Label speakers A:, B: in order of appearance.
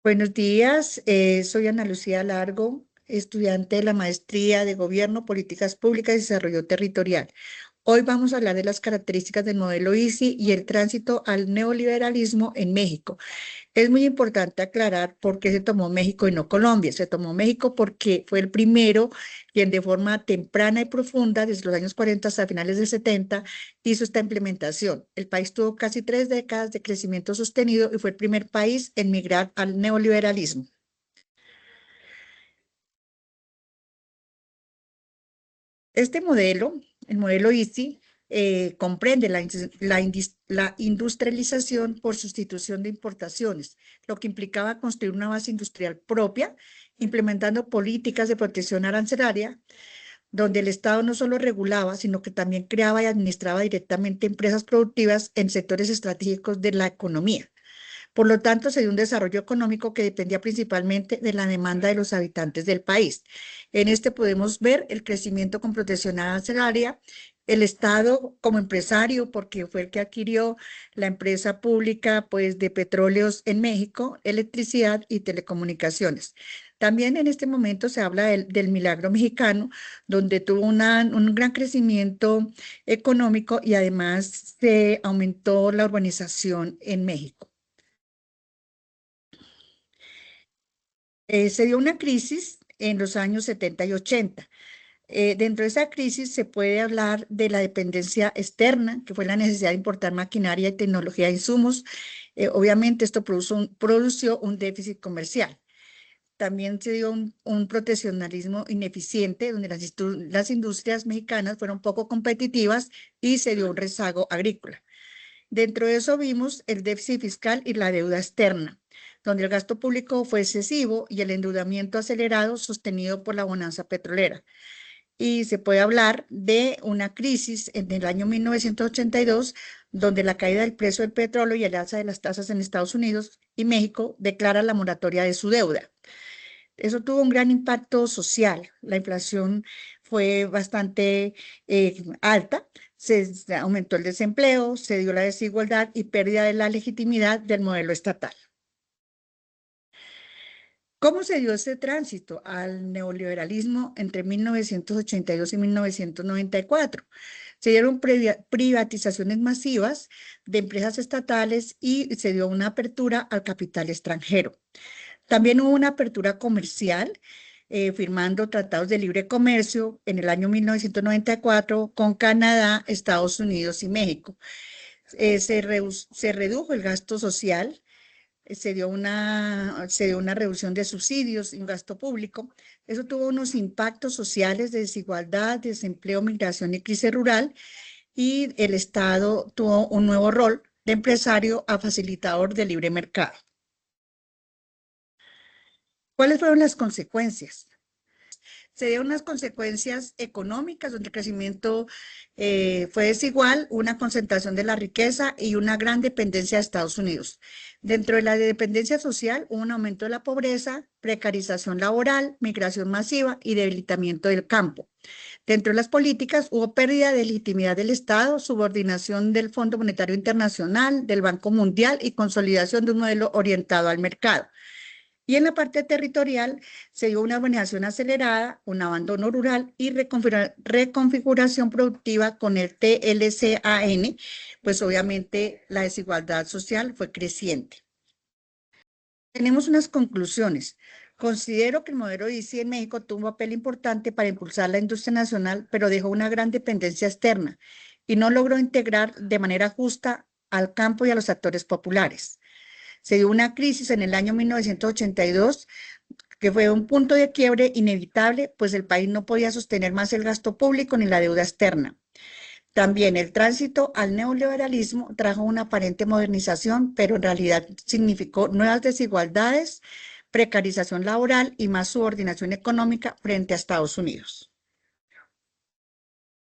A: Buenos días, soy Ana Lucía Largo, estudiante de la Maestría de Gobierno, Políticas Públicas y Desarrollo Territorial. Hoy vamos a hablar de las características del modelo ICI y el tránsito al neoliberalismo en México. Es muy importante aclarar por qué se tomó México y no Colombia. Se tomó México porque fue el primero quien de forma temprana y profunda, desde los años 40 hasta finales de 70, hizo esta implementación. El país tuvo casi 3 décadas de crecimiento sostenido y fue el primer país en migrar al neoliberalismo. Este modelo, el modelo ICI, comprende la industrialización por sustitución de importaciones, lo que implicaba construir una base industrial propia, implementando políticas de protección arancelaria, donde el Estado no solo regulaba, sino que también creaba y administraba directamente empresas productivas en sectores estratégicos de la economía. Por lo tanto, se dio un desarrollo económico que dependía principalmente de la demanda de los habitantes del país. En este podemos ver el crecimiento con protección arancelaria, el Estado como empresario, porque fue el que adquirió la empresa pública pues, de petróleos en México, electricidad y telecomunicaciones. También en este momento se habla del milagro mexicano, donde tuvo un gran crecimiento económico y además se aumentó la urbanización en México. Se dio una crisis en los años 70 y 80. Dentro de esa crisis se puede hablar de la dependencia externa, que fue la necesidad de importar maquinaria y tecnología de insumos. Obviamente esto produjo un déficit comercial. También se dio un proteccionalismo ineficiente, donde las industrias mexicanas fueron poco competitivas y se dio un rezago agrícola. Dentro de eso vimos el déficit fiscal y la deuda externa, donde el gasto público fue excesivo y el endeudamiento acelerado sostenido por la bonanza petrolera. Y se puede hablar de una crisis en el año 1982, donde la caída del precio del petróleo y el alza de las tasas en Estados Unidos y México declara la moratoria de su deuda. Eso tuvo un gran impacto social. La inflación fue bastante alta, se aumentó el desempleo, se dio la desigualdad y pérdida de la legitimidad del modelo estatal. ¿Cómo se dio ese tránsito al neoliberalismo entre 1982 y 1994? Se dieron privatizaciones masivas de empresas estatales y se dio una apertura al capital extranjero. También hubo una apertura comercial, firmando tratados de libre comercio en el año 1994 con Canadá, Estados Unidos y México. Se redujo el gasto social, se dio una reducción de subsidios y un gasto público. Eso tuvo unos impactos sociales de desigualdad, desempleo, migración y crisis rural, y el Estado tuvo un nuevo rol de empresario a facilitador del libre mercado. ¿Cuáles fueron las consecuencias? Se dieron unas consecuencias económicas donde el crecimiento fue desigual, una concentración de la riqueza y una gran dependencia de Estados Unidos. Dentro de la dependencia social hubo un aumento de la pobreza, precarización laboral, migración masiva y debilitamiento del campo. Dentro de las políticas hubo pérdida de legitimidad del Estado, subordinación del Fondo Monetario Internacional, del Banco Mundial y consolidación de un modelo orientado al mercado. Y en la parte territorial se dio una urbanización acelerada, un abandono rural y reconfiguración productiva con el TLCAN, pues obviamente la desigualdad social fue creciente. Tenemos unas conclusiones. Considero que el modelo ICI en México tuvo un papel importante para impulsar la industria nacional, pero dejó una gran dependencia externa y no logró integrar de manera justa al campo y a los actores populares. Se dio una crisis en el año 1982 que fue un punto de quiebre inevitable, pues el país no podía sostener más el gasto público ni la deuda externa. También el tránsito al neoliberalismo trajo una aparente modernización, pero en realidad significó nuevas desigualdades, precarización laboral y más subordinación económica frente a Estados Unidos.